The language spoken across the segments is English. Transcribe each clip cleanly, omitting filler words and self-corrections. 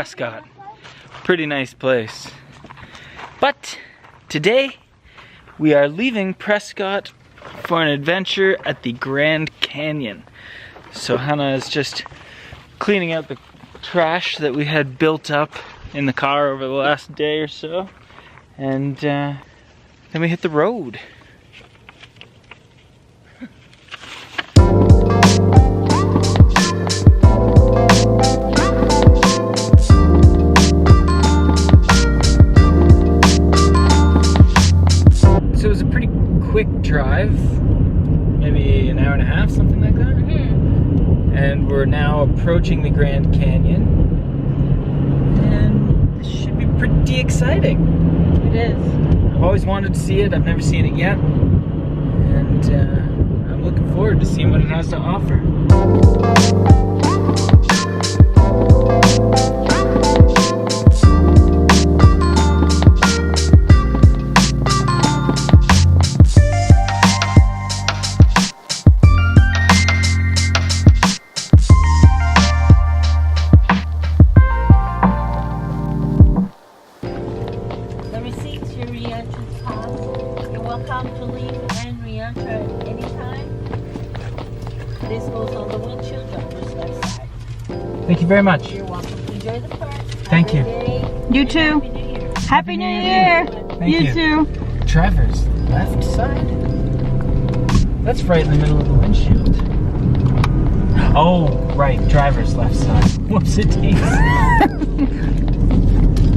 Prescott. Pretty nice place. But today we are leaving Prescott for an adventure at the Grand Canyon. So Hannah is just cleaning out the trash that we had built up in the car over the last day or so. And then we hit the road. So it was a pretty quick drive, maybe an hour and a half, something like that. And we're now approaching the Grand Canyon, and this should be pretty exciting. It is. I've always wanted to see it. I've never seen it yet, and I'm looking forward to seeing what it has to offer. Thank you very much. You're welcome. Enjoy the park. Thank you. You too. Happy New Year. Thank you. Too. Driver's left side? That's right in the middle of the windshield. Oh, right, driver's left side. Whoopsie-daisy.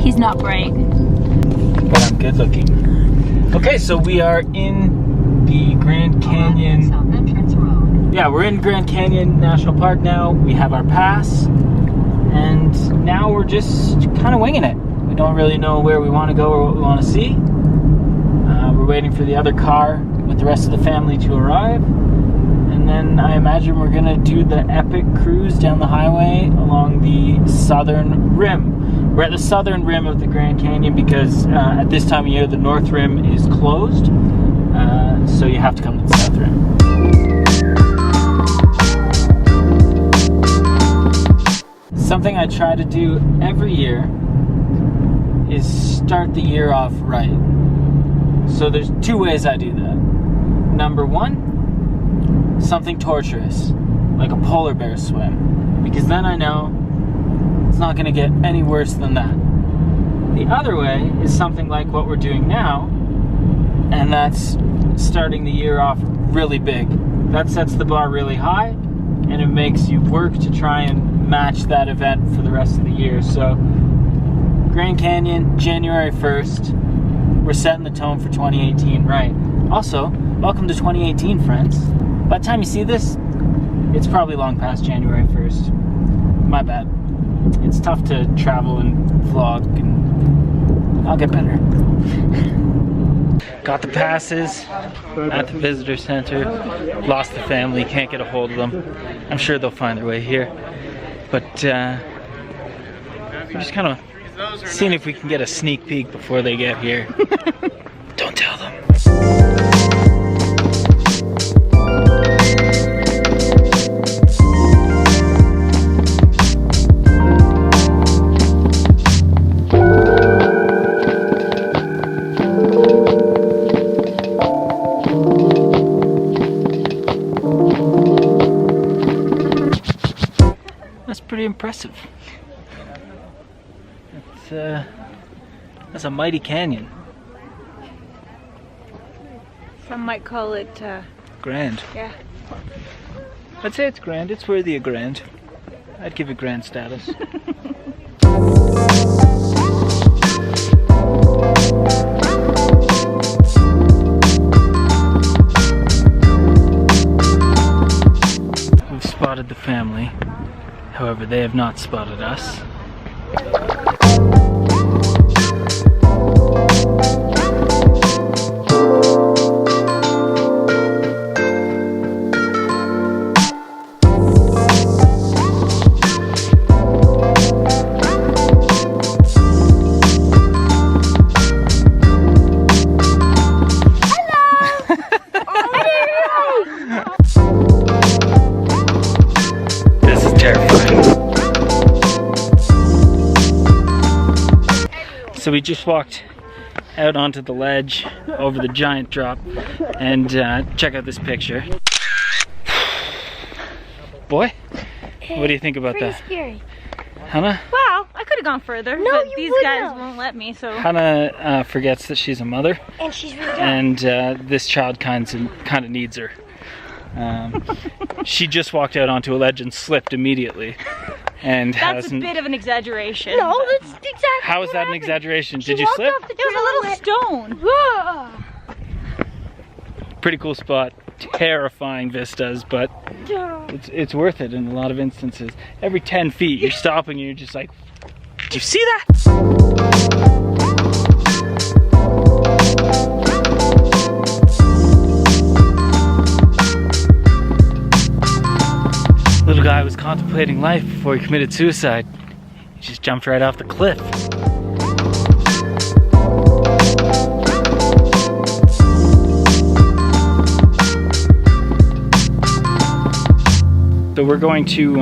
He's not great. But I'm good looking. Okay, so we are in the Grand Canyon. Yeah, we're in Grand Canyon National Park now. We have our pass, and now we're just kind of winging it. We don't really know where we want to go or what we want to see. We're waiting for the other car with the rest of the family to arrive, and then I imagine we're gonna do the epic cruise down the highway along the southern rim. We're at the southern rim of the Grand Canyon because at this time of year the north rim is closed, so you have to come to the south rim. Something I try to do every year is start the year off right. So there's two ways I do that. Number one, something torturous, like a polar bear swim, because then I know it's not gonna get any worse than that. The other way is something like what we're doing now, and that's starting the year off really big. That sets the bar really high, and it makes you work to try and match that event for the rest of the year. So Grand Canyon, January 1st, we're setting the tone for 2018 right. Also, welcome to 2018, friends. By the time you see this, it's probably long past January 1st. My bad. It's tough to travel and vlog, and I'll get better. Got the passes at the visitor center. Lost the family, can't get a hold of them. I'm sure they'll find their way here. But we're just kind of seeing if we can get a sneak peek before they get here. Don't tell them. That's pretty impressive. That's a mighty canyon. Some might call it Grand. yeah. I'd say it's grand. It's worthy of grand. I'd give it grand status. We've spotted the family. However, they have not spotted us. This is terrifying. just walked out onto the ledge over the giant drop, and check out this picture. Boy, what do you think about that? Scary. Hannah? Wow, I could have gone further, No, but you these wouldn't guys have. won't let me, so. Hannah forgets that she's a mother, And she's really dumb. and this child kind of needs her. She just walked out onto a ledge and slipped immediately, and That's a hasn't. bit of an exaggeration. No, but- that's exactly How is what that an happened. exaggeration? She Did you walked slip? off the It was a little trail and stone. went, Pretty cool spot. Terrifying vistas, but it's worth it in a lot of instances. Every 10 feet, you're stopping and you're just like, do you see that? Little guy was contemplating life before he committed suicide. He just jumped right off the cliff. So we're going to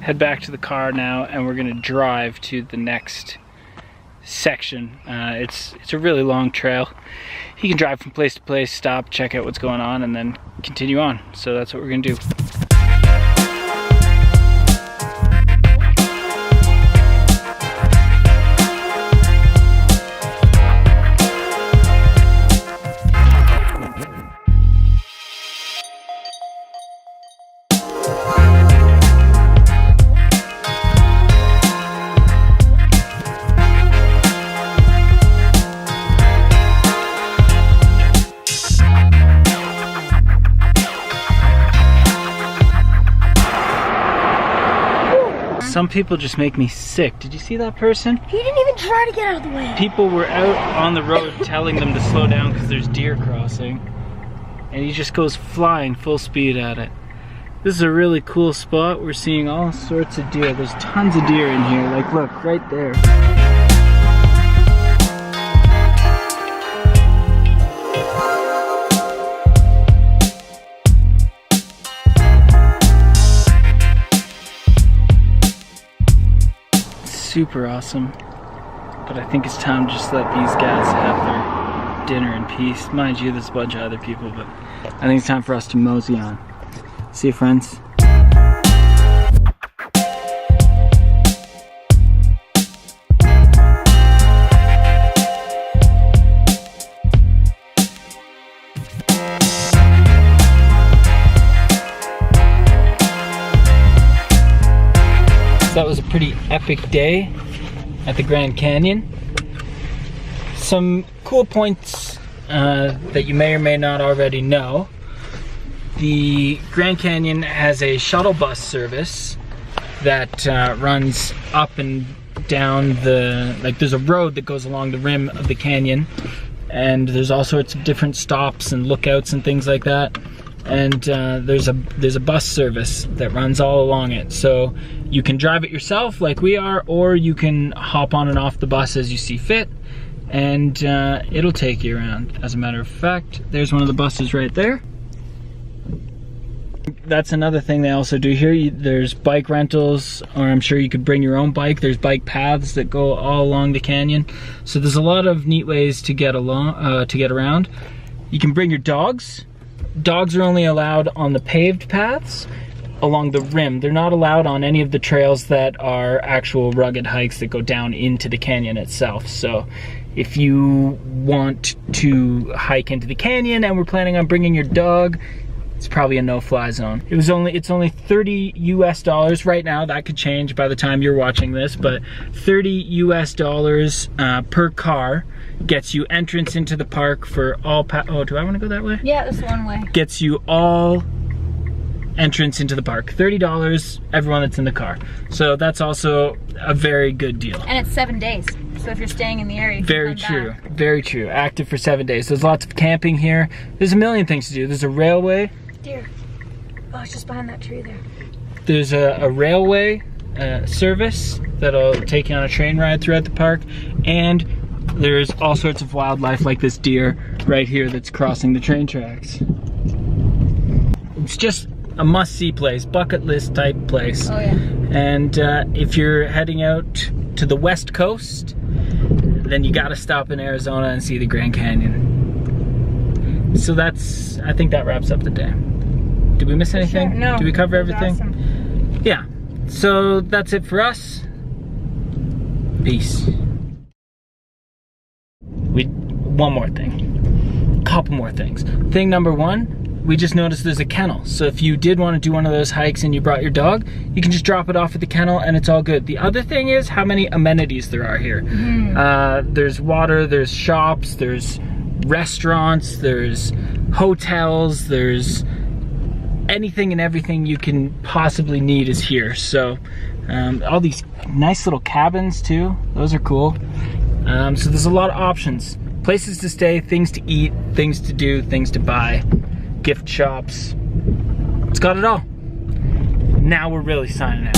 head back to the car now, and we're going to drive to the next section. It's a really long trail. You can drive from place to place, stop, check out what's going on, and then continue on. So that's what we're going to do. Some people just make me sick. Did you see that person? He didn't even try to get out of the way. People were out on the road telling them to slow down because there's deer crossing. And he just goes flying full speed at it. This is a really cool spot. We're seeing all sorts of deer. There's tons of deer in here. Like, look, right there. Super awesome, but I think it's time to just let these guys have their dinner in peace. Mind you, there's a bunch of other people, but I think it's time for us to mosey on. See you, friends. That was a pretty epic day at the Grand Canyon. Some cool points that you may or may not already know. The Grand Canyon has a shuttle bus service that runs up and down there's a road that goes along the rim of the canyon, and there's all sorts of different stops and lookouts and things like that. And there's a bus service that runs all along it, so you can drive it yourself like we are, or you can hop on and off the bus as you see fit, and it'll take you around. As a matter of fact, there's one of the buses right there. That's another thing they also do here. There's bike rentals, or I'm sure you could bring your own bike. There's bike paths that go all along the canyon, so there's a lot of neat ways to get around. You can bring your dogs. Dogs are only allowed on the paved paths along the rim. They're not allowed on any of the trails that are actual rugged hikes that go down into the canyon itself. So if you want to hike into the canyon and we're planning on bringing your dog, it's probably a no-fly zone. It's only $30 US right now. That could change by the time you're watching this, but $30 US per car gets you entrance into the park for all oh, do I want to go that way? Yeah, that's one way. Gets you all entrance into the park. $30, everyone that's in the car. So that's also a very good deal. And it's 7 days. So if you're staying in the area, you can Very come true, back. very true. Active for 7 days. There's lots of camping here. There's a million things to do. There's a railway. Deer. Oh, it's just behind that tree there. There's a railway service that'll take you on a train ride throughout the park, and there's all sorts of wildlife like this deer right here that's crossing the train tracks. It's just a must-see place, bucket list type place. Oh yeah. And if you're heading out to the west coast, then you gotta stop in Arizona and see the Grand Canyon. So that's, I think that wraps up the day. Did we miss anything? Sure. No. Did we cover everything? Awesome. Yeah. So that's it for us. Peace. One more thing. Couple more things. Thing number one, we just noticed there's a kennel. So if you did want to do one of those hikes and you brought your dog, you can just drop it off at the kennel and it's all good. The other thing is how many amenities there are here. There's water, there's shops, there's restaurants, there's hotels, there's anything and everything you can possibly need is here. So all these nice little cabins too, those are cool. So there's a lot of options. Places to stay, things to eat, things to do, things to buy, gift shops. It's got it all. Now we're really signing out.